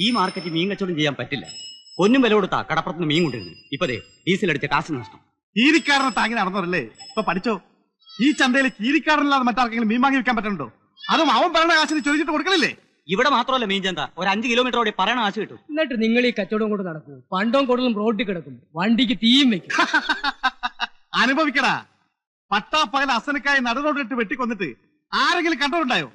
ഈ മാർക്കറ്റിൽ മീൻ കച്ചവടം ചെയ്യാൻ പറ്റില്ല. ഒന്നും വില കൊടുത്താ കടപ്പുറത്തുനിന്ന് മീൻ കൊണ്ടിരുന്നു. ഇപ്പതേ ഡീസൽ അടിച്ച കാശ് നഷ്ടം. കീരിക്കാരനെ താങ്ങി നടന്നവരല്ലേ ഇപ്പൊ പഠിച്ചോ? ഈ ചന്തയിൽ കീരിക്കാരനല്ലാതെ മറ്റാർക്കെങ്കിലും മീൻ വാങ്ങി വെക്കാൻ പറ്റുന്നുണ്ടോ? അതും അവൻ പറയുന്ന കാശിന് ചൊരിച്ചിട്ട് കൊടുക്കണില്ലേ? ഇവിടെ മാത്രമല്ല മീൻ ചന്ത, ഒരു 5 കിലോമീറ്റർ ഓടി പറയണ കാശ് കിട്ടും. എന്നിട്ട് നിങ്ങൾ ഈ കച്ചവടം കൊണ്ട് നടക്കും. പണ്ടവും കൂടുതലും റോഡിൽ കിടക്കും, വണ്ടിക്ക് തീയും വെക്കും. അനുഭവിക്കടാ. പട്ടാപ്പകൽ അസനക്കായി നടുറോഡിട്ട് വെട്ടിക്കൊന്നിട്ട് ആരെങ്കിലും കണ്ടോണ്ടായോ?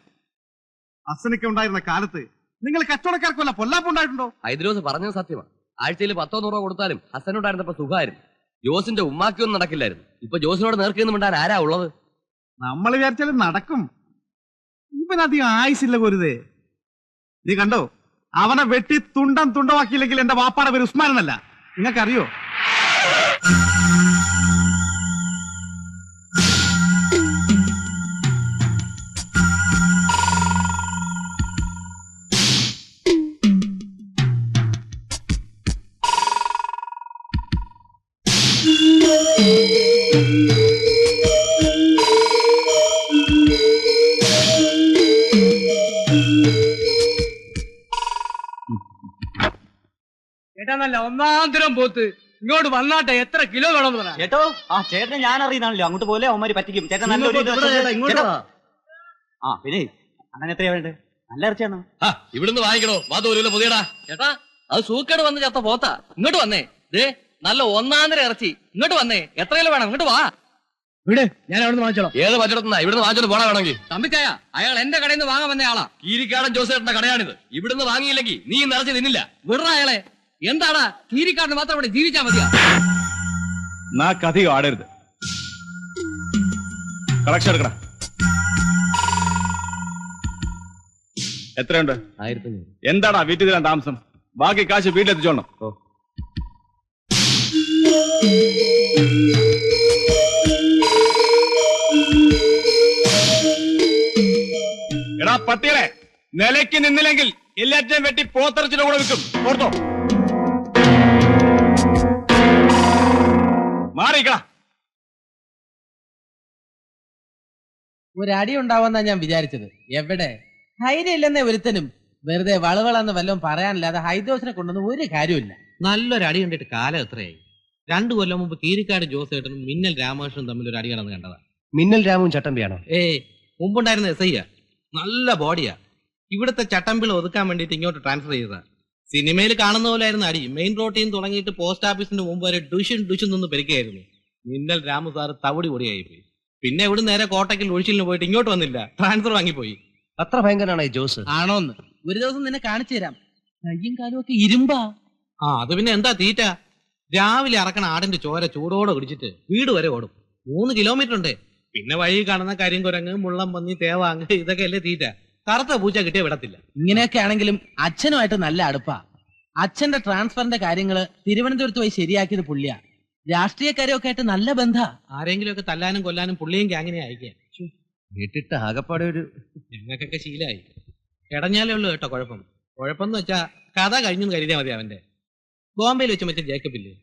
അസനക്ക ഉണ്ടായിരുന്ന കാലത്ത് നിങ്ങൾ കച്ചവടക്കാർക്കല്ല പൊല്ലാപ്പുണ്ടായിട്ടുണ്ടോ? ഹൈദ്രോസ് പറഞ്ഞത് സത്യമാണ്. ആഴ്ചയിൽ 10-100 രൂപ കൊടുത്താലും ഹസനുണ്ടായിരുന്നപ്പോ സുഖമായിരുന്നു. ജോസിന്റെ ഉമ്മാക്കിയൊന്നും നടക്കില്ലായിരുന്നു. ഇപ്പൊ ജോസിനോട് നേർക്കൊന്നും മിണ്ടാൻ ആരാ ഉള്ളത്? നമ്മൾ വിചാരിച്ചാലും നടക്കും. ഇവനധികം ആയുസില്ല പോരുതേ. നീ കണ്ടോ, അവനെ വെട്ടി തുണ്ടമാക്കിയില്ലെങ്കിൽ എന്റെ വാപ്പാടെ പേര് ഉസ്മാനല്ല. നിങ്ങൾക്കറിയോ? ചേട്ടാ നല്ല ഒന്നാന്തരം പോത്ത് ഇങ്ങോട്ട് വന്നാട്ടെ. എത്ര കിലോ വേണം ചേട്ടോ? ആ ചേട്ടനെ ഞാൻ അറിയുന്നാണല്ലോ. അങ്ങോട്ട് പോലെ അവന്മാര് പറ്റിക്കും. ചേട്ടൻ നല്ലൊരു പിന്നെ അങ്ങനെ എത്രയാ വേണ്ടത്? നല്ല ഇറച്ചിയാണോ? ഇവിടുന്ന് വാങ്ങിക്കണോ? വാതൂരില്ല പുതിയടാ. ചേട്ടാ അത് സൂക്കേട് വന്ന് ചത്ത പോത്താ. ഇങ്ങോട്ട് വന്നേ. ദേ നല്ല ഒന്നാന്തര ഇറച്ചി. ഇങ്ങോട്ട് വന്നേ. എത്ര കിലോ വേണം? ഇങ്ങോട്ട് വാ. ഇവിടെ ഞാൻ അവിടെ നിന്ന് വാങ്ങിച്ചോളാം. ഏത് പച്ചടത്തുനിന്നാ? ഇവിടുന്ന് വാങ്ങിച്ചോണ്ട് പോണ വേണമെങ്കിൽ. തമ്പിച്ചായ അയാൾ എന്റെ കടയിൽ നിന്ന് വാങ്ങാൻ വന്ന ആളാ. കീരിക്കാടൻ ജോസേട്ടന്റെ കടയാണിത്. ഇവിടുന്ന് വാങ്ങിയില്ലെങ്കിൽ നീ നിറച്ച് തിന്നില്ല. വിടറ അയാളെ. എന്താടാ കീരിക്കാരന് മാത്രം ഇവിടെ ജീവിച്ചാ മതിയാ? അധികം ആടരുത്. കളക്ഷൻ എടുക്കണ. എത്രയുണ്ട്? 1500. എന്താടാ വീട്ടിൽ തരാൻ താമസം? ബാക്കി കാശ് വീട്ടിലെത്തിച്ചോണം. എടാ പട്ടികളെ, നിലയ്ക്ക് നിന്നില്ലെങ്കിൽ എല്ലാറ്റിനെയും വെട്ടി പോത്തിറച്ചിന്റെ കൂടെ വിൽക്കും. ഓർത്തോ? മാറിക്ക. ഒരടി ഉണ്ടാവുമെന്നാ ഞാൻ വിചാരിച്ചത്. എവിടെ ധൈര്യം ഇല്ലെന്നേ ഒരുത്തനും. വെറുതെ വളവളന്ന് വല്ലതും പറയാനില്ലാതെ ഹൈദ്രോസിനെ കൊണ്ടൊന്നും ഒരു കാര്യമില്ല. നല്ലൊരു അടി കണ്ടിട്ട് കാലം എത്രയായി? 2 കൊല്ലം മുമ്പ് കീരിക്കാട് ജോസേട്ടനും മിന്നൽ രാമകൃഷ്ണനും തമ്മിൽ ഒരു അടി കടന്ന് കണ്ടതാ. മിന്നൽ രാമും ചട്ടമ്പിയാണോ? മുമ്പുണ്ടായിരുന്ന എസ്ഐയാ. നല്ല ബോഡിയാ. ഇവിടുത്തെ ചട്ടമ്പിള ഒതുക്കാൻ വേണ്ടിട്ട് ഇങ്ങോട്ട് ട്രാൻസ്ഫർ ചെയ്തതാ. സിനിമയിൽ കാണുന്ന പോലെ ആയിരുന്നു അടി. മെയിൻ റോട്ടിൽ നിന്ന് തുടങ്ങിയിട്ട് പോസ്റ്റ് ഓഫീസിന്റെ മുമ്പ് വരെ ഡുഷൻ നിന്ന് പെരുക്കായിരുന്നു. മിന്നൽ രാമു സാറ് തവിടി പൊടിയായി പോയി. പിന്നെ ഇവിടെ നേരെ കോട്ടയ്ക്കൽ ഒഴിച്ചിലിന് പോയിട്ട് ഇങ്ങോട്ട് വന്നില്ല, ട്രാൻസ്ഫർ വാങ്ങിപ്പോയി. അത്ര ഭയങ്കരനാണ് ഈ ജോസ്. ആണോന്ന് ഒരു ദിവസം നിന്നെ കാണിച്ചു തരാം. കയ്യും കാലും ഒക്കെ ഇരുമ്പാ. അത് പിന്നെ എന്താ തീറ്റ? രാവിലെ ഇറക്കണ ആടിന്റെ ചോര ചൂടോടെ കുടിച്ചിട്ട് വീട് വരെ ഓടും. 3 കിലോമീറ്റർ ഉണ്ട്. പിന്നെ വഴി കാണുന്ന കരിങ്കുരങ്ങ്, മുള്ളം പന്നി, തേവാങ്ങ് ഇതൊക്കെ അല്ലേ തീറ്റ. കറുത്ത പൂച്ച കിട്ടിയ വിടത്തില്ല. ഇങ്ങനെയൊക്കെ ആണെങ്കിലും അച്ഛനുമായിട്ട് നല്ല അടുപ്പാ. അച്ഛന്റെ ട്രാൻസ്ഫറിന്റെ കാര്യങ്ങള് തിരുവനന്തപുരത്ത് പോയി ശരിയാക്കിയത് പുള്ളിയാ. രാഷ്ട്രീയക്കാരൊക്കെ ആയിട്ട് നല്ല ബന്ധ. ആരെങ്കിലും ഒക്കെ തല്ലാനും കൊല്ലാനും പുള്ളിയും ഗ്യാങ്ങിനെ അയക്കാൻ കേട്ടിട്ട് ആകപ്പാടെ ഒരു ഞങ്ങൾക്കൊക്കെ ശീലമായി. കിടഞ്ഞാലേ ഉള്ളൂ കേട്ടോ കുഴപ്പം. കുഴപ്പമെന്ന് വെച്ചാ കഥ കഴിഞ്ഞു കരുതിയാൽ മതി. അവന്റെ ബോംബെയിൽ വെച്ച് മറ്റേ ജേക്കബില്ലേ,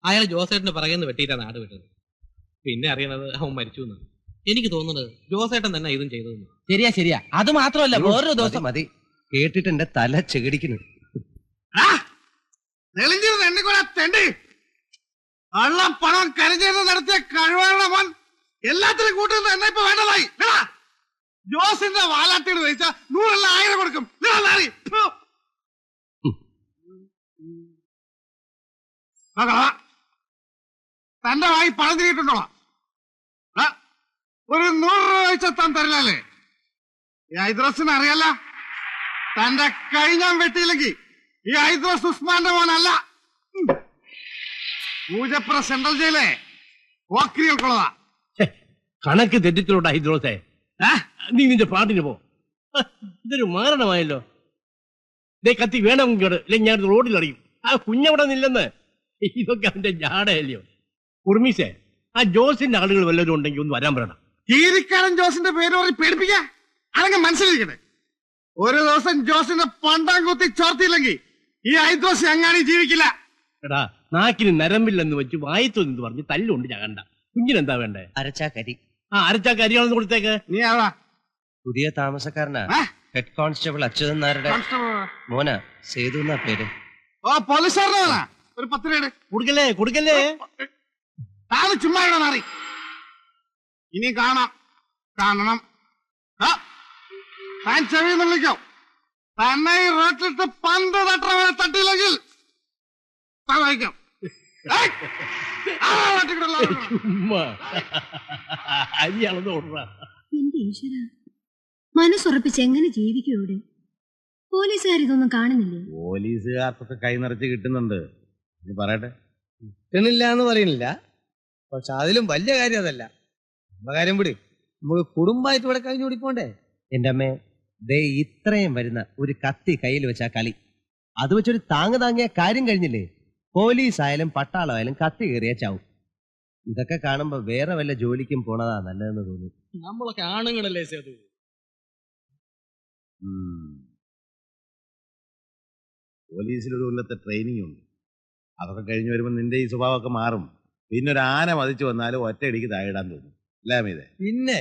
അയാൾ ജോസേട്ടന്റെ പിറകെന്ന് വെട്ടിയിട്ടാ നാട് വിട്ടത്. പിന്നെ അറിയണത് അവൻ മരിച്ചു എന്ന്. എനിക്ക് തോന്നുന്നത് ജോസേട്ടൻ തന്നെ ഇതും ചെയ്തതെന്ന്. ശരിയാ. അത് മാത്രമല്ല വേറൊരു ദിവസം മതി. കേട്ടിട്ട് എന്റെ തല ചെകിടിക്കുന്നു. പണം കരഞ്ഞത് നടത്തിയ കഴിവാണ് എല്ലാത്തിനും കൂട്ടുന്നത്. എന്നെ ഇപ്പൊ വേണ്ടതായി. ജോസിന്റെ വാലാട്ടിയോട് ചോദിച്ചാൽ 100 കൊടുക്കും. തന്റെ വായി പണം തിരിയിട്ടുണ്ടോളാം. ഒരു 100 രൂപ വെച്ചാൽ താൻ തരില്ലല്ലേ? ഈ ഹൈദ്രോസിന് അറിയല്ല. തന്റെ കൈ ഞാൻ വെട്ടിയില്ലെങ്കിൽ ഈ ഹൈദ്രോസ് ഉസ്മാന്റെ മോനല്ല. പൂജപ്പുറ സെൻട്രൽ ജയിലെ ഓക്രികൾക്കുള്ളതാ. കണക്ക് തെറ്റിച്ചിലോട്ടാ ഹൈദ്രോസേ. നീ നിന്റെ പാട്ടിന് പോ. ഇതൊരു മാരണമായല്ലോ. ഇതേ കത്തി വേണമെങ്കിൽ ഞാൻ റോഡിൽ അറിയും. ആ കുഞ്ഞവിടെ നില്ലെന്ന്. ഇതൊക്കെ അവന്റെ ജാടയല്ലയോ? ഉർമീസേ, ആ ജോസിന്റെ ആളുകൾ വല്ലവരും ഉണ്ടെങ്കിൽ ഒന്ന് വരാൻ പറയണം. കീരിക്കാരൻ ജോസിന്റെ പേര് പറഞ്ഞ് പേടിപ്പിക്കാ. അല്ലെങ്കിൽ മനസ്സിലിരിക്കട്ടെ, ഒരു ദിവസം ജോസിന്റെ പണ്ടാം കുത്തി ചോർത്തിയില്ലെങ്കിൽ ഈ ഹൈദ്രോസ് എങ്ങാനും ജീവിക്കില്ല. എടാ, നാക്കിന് നരമ്പില്ലെന്ന് വെച്ച് വായത്തു എന്ന് പറഞ്ഞ് തല്ലുകൊണ്ട് ചകണ്ട. കുഞ്ഞിനെന്താ വേണ്ടേ? അരച്ചാക്കരി. അരച്ചാക്കരിയാണെന്ന് കൊടുത്തേക്ക്. നീ ആവാ പുതിയ താമസക്കാരനാ. ഹെഡ് കോൺസ്റ്റബിൾ അച്യുതൻ നായരുടെ മോന സേതു എന്നാ പേര്. ഓ പോലീസുകാരനാ. ഒരു 10 രൂപ കൊടുക്കല്ലേ കൊടുക്കല്ലേ. താന് ചുമ്മാ മാറി. ഇനി കാണണം. താൻ ചെവിന്ന് വിളിക്കോ. തന്നെ ഈ റോട്ടിലിട്ട് പന്ത് തട്ടവരെ തട്ടിയില്ലെങ്കിൽ താൻ വഹിക്കാം. ചുമ്മാ അരിയാണെന്ന് ഓർമ്മ. എന്റെ ഈശ്വര, മനസ്സുറപ്പിച്ച് എങ്ങനെ ജീവിക്കും ഇവിടെ? പോലീസുകാർ ഇതൊന്നും കാണുന്നില്ലേ? പോലീസുകാർക്കൊക്കെ കൈ നിറച്ച് കിട്ടുന്നുണ്ട്. നീ പറയട്ടെ. കിട്ടണില്ല എന്ന് പറയുന്നില്ല, പക്ഷെ അതിലും വലിയ കാര്യം അതല്ല. നമ്മുടെ കാര്യം വിട്, നമുക്ക് കുടുംബമായിട്ട് ഇവിടെ കഴിഞ്ഞു കൂടിപ്പോണ്ടേ. എന്റെ അമ്മേ, ദേ ഇത്രയും വരുന്ന ഒരു കത്തി കയ്യിൽ വെച്ചാ കളി. അത് വെച്ചൊരു താങ്ങിയ കാര്യം കഴിഞ്ഞില്ലേ? പോലീസ് ആയാലും പട്ടാളമായാലും കത്തി കയറിയ ചാവും. ഇതൊക്കെ കാണുമ്പോ വേറെ വല്ല ജോലിക്കും പോണതാ നല്ലതെന്ന് തോന്നി. നമ്മളൊക്കെ ആണുങ്ങളല്ലേ സേതു? പോലീസിലൊരു കൊല്ലത്തെ ട്രെയിനിങ് ഉണ്ട്. അതൊക്കെ കഴിഞ്ഞ് വരുമ്പോൾ നിന്റെ ഈ സ്വഭാവമൊക്കെ മാറും. പിന്നെ ഒരു ആന മതിച്ചു വന്നാലും ഒറ്റയടിക്ക് താഴെയിടാൻ തോന്നും. അല്ലേ? പിന്നെ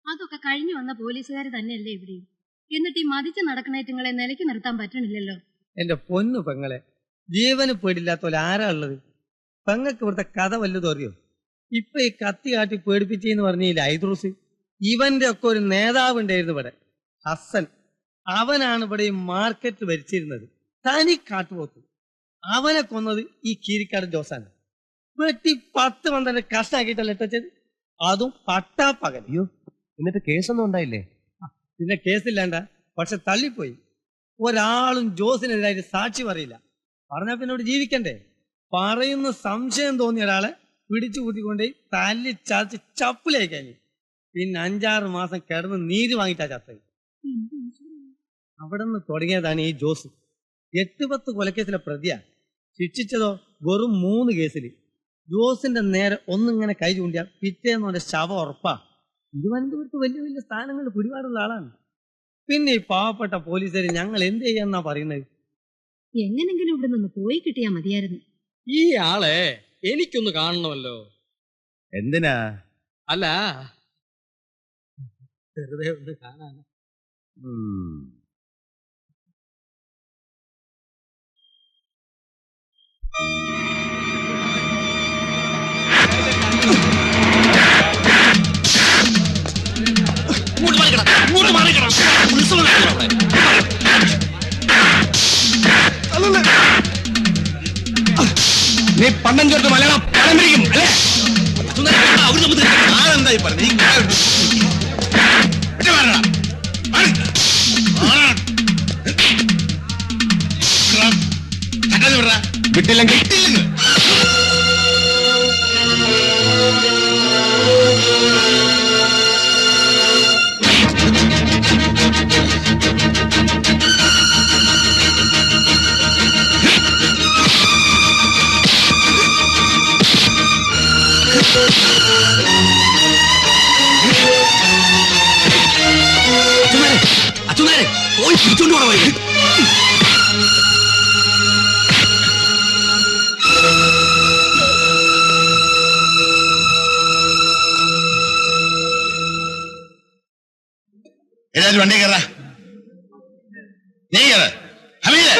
അതൊക്കെ കഴിഞ്ഞു വന്ന പോലീസുകാർ തന്നെയല്ലേ ഇവിടെയും. എന്നിട്ട് ഈ മതിച്ച് നടക്കണേറ്റുങ്ങളെ നിലയ്ക്ക് നിർത്താൻ പറ്റണില്ലല്ലോ. എന്റെ പൊന്നു പെങ്ങളെ, ജീവന് പേടില്ലാത്ത പോലെ ആരാ ഉള്ളത്? പെങ്ങൾക്ക് ഇവിടുത്തെ കഥ വല്ലതും അറിയോ? ഇപ്പൊ ഈ കത്തി കാട്ടി പേടിപ്പിച്ചെന്ന് പറഞ്ഞില്ല ഐദ്രൂസ്, ഇവന്റെ ഒക്കെ ഒരു നേതാവ് ഉണ്ടായിരുന്നു ഇവിടെ, ഹസൻ. അവനാണ് ഇവിടെ ഈ മാർക്കറ്റ് ഭരിച്ചിരുന്നത്. തനി കാട്ടുപോത്ത്. അവനെ കൊന്നത് ഈ കീരിക്കാട് ജോസാണ്. വെട്ടി 10-12 കഷ്ടാക്കിയിട്ടല്ല ഇട്ടത്, അതും പട്ടാപ്പകൽ. അയ്യോ, എന്നിട്ട് കേസൊന്നും ഉണ്ടായില്ലേ? പിന്നെ കേസില്ലാണ്ട, പക്ഷെ തള്ളിപ്പോയി. ഒരാളും ജോസിനെതിരായിട്ട് സാക്ഷി പറയില്ല. പറഞ്ഞാൽ പിന്നെ ഇവിടെ ജീവിക്കണ്ടേ? പറയുന്ന സംശയം തോന്നിയ ഒരാളെ പിടിച്ചു കൂട്ടിക്കൊണ്ടേ തല്ലി ചതച്ച് ചപ്പിലേക്ക് കഴിഞ്ഞു. പിന്നെ 5-6 മാസം കിടന്ന് നീര് വാങ്ങിയിട്ടാ ചത്തത്. അവിടെ നിന്ന് തുടങ്ങിയതാണ് ഈ ജോസ്. 8-10 കൊലക്കേസിലെ പ്രതിയാ. ശിക്ഷിച്ചതോ വെറും 3 കേസിൽ. ജോസിന്റെ നേരെ ഒന്നിങ്ങനെ കൈ ചൂണ്ടിയാൽ പിറ്റേന്ന് അവന്റെ ശവം ഉറപ്പാ. തിരുവനന്തപുരത്ത് വലിയ വലിയ സ്ഥാനങ്ങൾ പിടിപാടുള്ള ആളാണ്. പിന്നെ ഈ പാവപ്പെട്ട പോലീസുകാർ ഞങ്ങൾ എന്ത് ചെയ്യാന്നാ പറയുന്നത്? എങ്ങനെങ്കിലും ഇവിടെ നിന്ന് പോയി കിട്ടിയാ മതിയായിരുന്നു. ഈ ആളെ എനിക്കൊന്ന് കാണണമല്ലോ. എന്തിനാ? അല്ല, വെറുതെ ഒന്ന് കാണാൻ. നീ പണ്ടം ചേർത്ത് മലയാളം പണം പിടിക്കും അല്ലേ? ആരെന്തായി പറഞ്ഞു? വിട്ടില്ലെങ്കിൽ അച്ഛനാരെ പോയി പിടിച്ചോണ്ട് പോണ വഴി. ഏതായാലും വണ്ടി കയറ. നീ കയറ. ഹമീദ്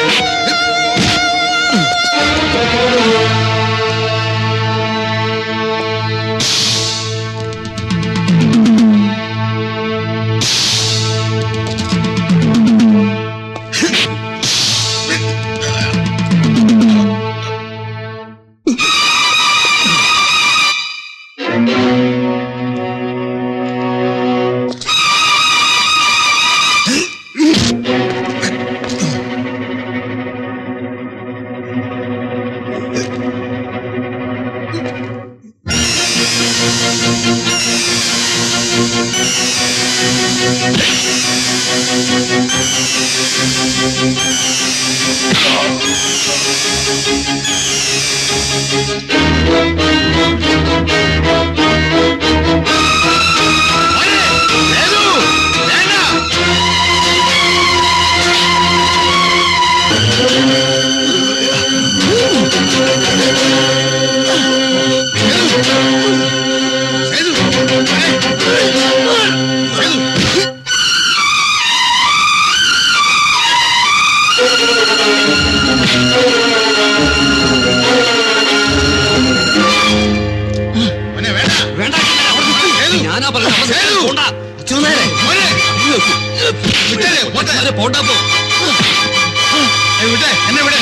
പോട്ടാ പോ. എന്നെ വിടെ.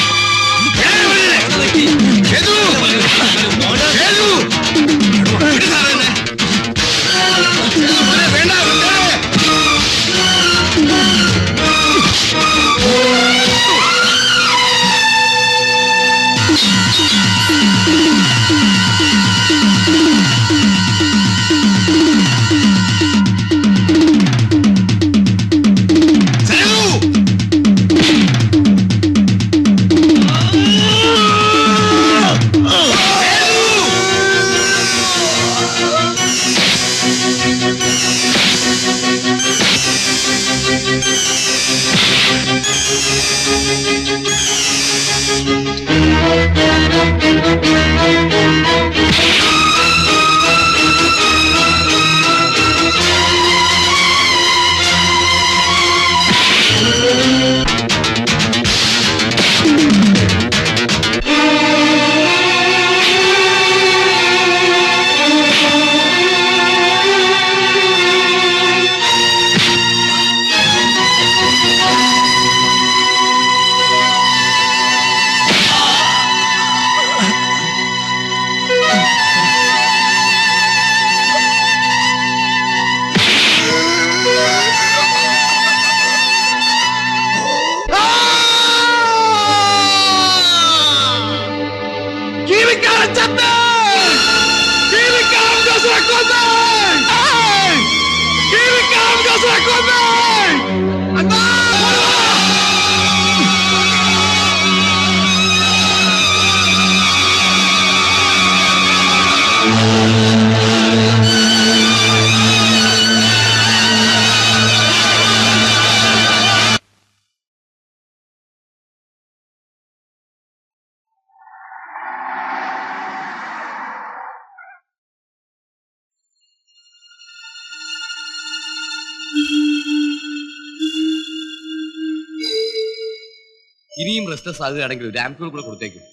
ഇനിയും റെസ്റ്റ്ലെസ് ആകുകയാണെങ്കിൽ ഒരു ആംപ്യൂൾ കൂടെ കൊടുത്തേക്കും.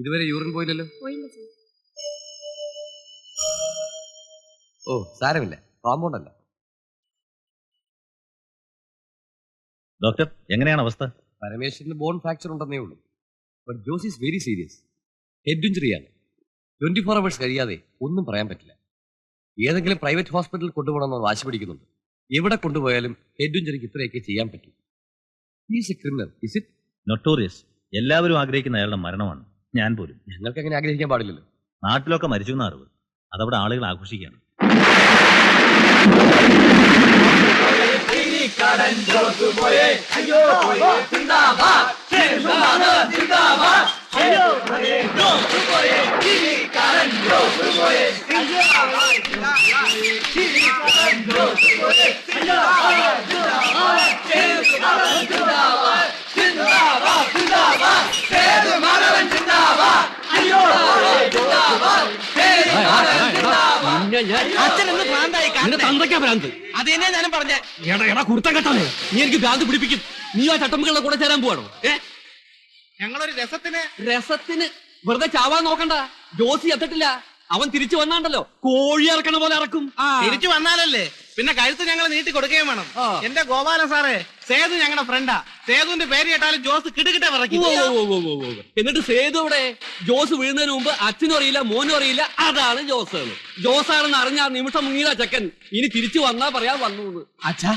ഇതുവരെ യൂറിൻ പോയില്ലല്ലോ. ഓ സാരമില്ല, കോമ്പൗണ്ട് അല്ല. ഡോക്ടർ, എങ്ങനെയാണ് അവസ്ഥ? പരമേശ്വരന് ബോൺ ഫ്രാക്ചർ ഉണ്ടെന്നേ ഉള്ളൂ. But Jose is very serious. Head ഇഞ്ചുറിയാണ്. 24 hours കഴിയാതെ ഒന്നും പറയാൻ പറ്റില്ല. ഏതെങ്കിലും പ്രൈവറ്റ് ഹോസ്പിറ്റലിൽ കൊണ്ടുപോകണമെന്ന് വാശി പിടിക്കുന്നുണ്ട്. എവിടെ കൊണ്ടുപോയാലും ഹെഡ് ഇഞ്ചുറിക്ക് ഇത്രയൊക്കെ ചെയ്യാൻ പറ്റും. He's A criminal, is it? Notorious. എല്ലാവരും ആഗ്രഹിക്കുന്ന അയാളുടെ മരണമാണ്. ഞാൻ പോലും. ഞങ്ങൾക്ക് അങ്ങനെ ആഗ്രഹിക്കാൻ പാടില്ലല്ലോ. നാട്ടിലൊക്കെ മരിച്ചു എന്ന അറിവ്. അതവിടെ ആളുകൾ ആഘോഷിക്കുകയാണ്. അതെന്നെ ഞാനും പറഞ്ഞേ. കുർത്ത കെട്ടാനേ നീ എനിക്ക് ഭ്രാന്ത് പിടിപ്പിക്കും. നീ ആ ചട്ടമ്പികളുടെ കൂടെ ചേരാൻ പോവാണോ? ഞങ്ങളൊരു രസത്തിന് വെറുതെ ചാവാൻ നോക്കണ്ട. ജോസി എത്തിട്ടില്ല. അവൻ തിരിച്ചു വന്നാണ്ടല്ലോ കോഴി ഇറക്കണ പോലെ ഇറക്കും. തിരിച്ചു വന്നാലല്ലേ പിന്നെ കഴുത്ത് ഞങ്ങൾ നീട്ടി കൊടുക്കുകയും വേണം. എന്റെ ഗോപാല സാറേ, സേതു ഞങ്ങളുടെ ഫ്രണ്ടാ. സേതുവിന്റെ പേര് കേട്ടാലും ജോസ് കിടുകിട്ട പറയും. എന്നിട്ട് സേതു ഇവിടെ ജോസ് വീഴുന്നതിന് മുമ്പ് അച്ഛനും അറിയില്ല, മോനും അറിയില്ല. അതാണ് ജോസ്. ജോസാണെന്ന് അറിഞ്ഞ നിമിഷം മുങ്ങിയതാ ചെക്കൻ. ഇനി തിരിച്ചു വന്നാ പറയാൻ വന്നു. അച്ഛാ